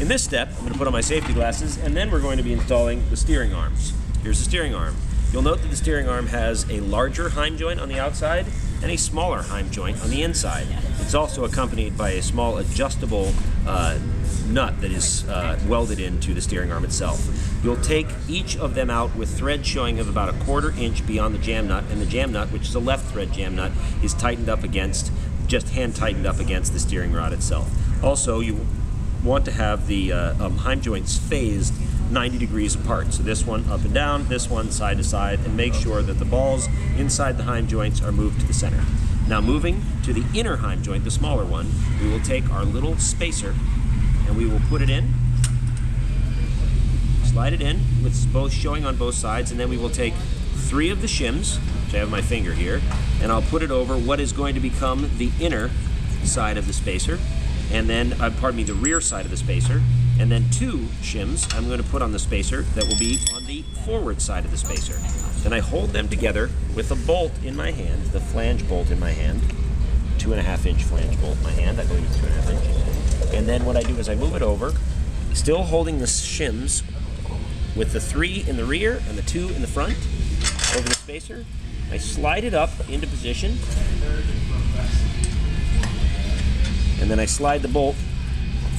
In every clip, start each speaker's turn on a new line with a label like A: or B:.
A: In this step, I'm going to put on my safety glasses, and then we're going to be installing the steering arms. Here's the steering arm. You'll note that the steering arm has a larger heim joint on the outside and a smaller heim joint on the inside. It's also accompanied by a small adjustable nut that is welded into the steering arm itself. You'll take each of them out with thread showing of about 1/4 inch beyond the jam nut, and the jam nut, which is a left thread jam nut, is tightened up against, just hand tightened up against the steering rod itself. Also, you want to have the heim joints phased 90 degrees apart. So this one up and down, this one side to side, and make sure that the balls inside the heim joints are moved to the center. Now moving to the inner heim joint, the smaller one, we will take our little spacer and we will put it in, slide it in with both showing on both sides, and then we will take 3 of the shims, which I have my finger here, and I'll put it over what is going to become the inner side of the spacer, and then, pardon me, the rear side of the spacer, and then 2 shims I'm going to put on the spacer that will be on the forward side of the spacer. Then I hold them together with a bolt in my hand, the flange bolt in my hand, 2.5 inch flange bolt in my hand, I believe it's 2.5 inch. And then what I do is I move it over, still holding the shims with the 3 in the rear and the 2 in the front over the spacer. I slide it up into position, and then I slide the bolt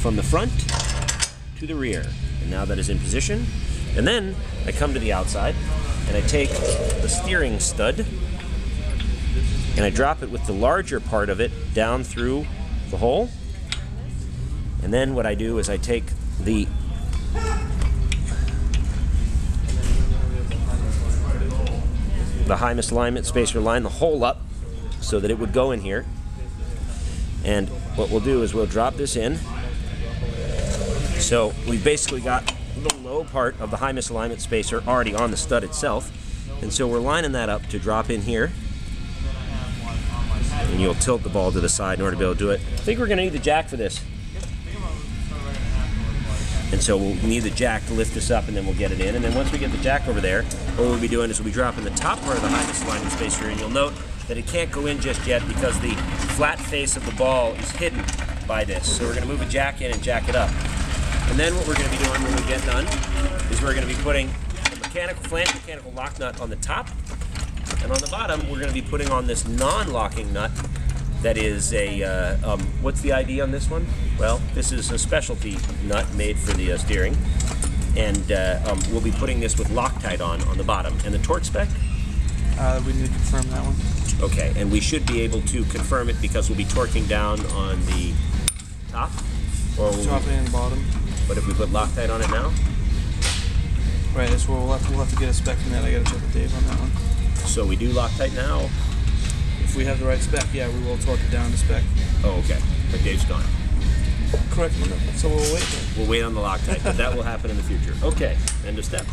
A: from the front to the rear. And now that is in position. And then I come to the outside and I take the steering stud and I drop it with the larger part of it down through the hole. And then what I do is I take the high misalignment spacer, line the hole up so that it would go in here. And what we'll do is we'll drop this in. So we've basically got the low part of the high misalignment spacer already on the stud itself. And so we're lining that up to drop in here. And you'll tilt the ball to the side in order to be able to do it. I think we're going to need the jack for this. And so we'll need the jack to lift this up, and then we'll get it in. And then once we get the jack over there, what we'll be doing is we'll be dropping the top part of the high misalignment spacer in. You'll note that it can't go in just yet because the flat face of the ball is hidden by this. So we're going to move a jack in and jack it up. And then what we're going to be doing when we get done is we're going to be putting the mechanical lock nut on the top, and on the bottom we're going to be putting on this non-locking nut that is a, what's the idea on this one? Well, this is a specialty nut made for the steering, and we'll be putting this with Loctite on the bottom. And the torque spec?
B: We need to confirm that one.
A: Okay, and we should be able to confirm it because we'll be torquing down on the top, or
B: top and bottom.
A: But if we put Loctite on it now?
B: Right, that's where we'll have to get a spec from that. I gotta check with Dave on that one.
A: So we do Loctite now?
B: If we have the right spec, yeah, we will torque it down to spec.
A: Oh, okay. But Dave's gone.
B: Correct. So we'll wait then.
A: We'll wait on the Loctite, but that will happen in the future. Okay, end of step.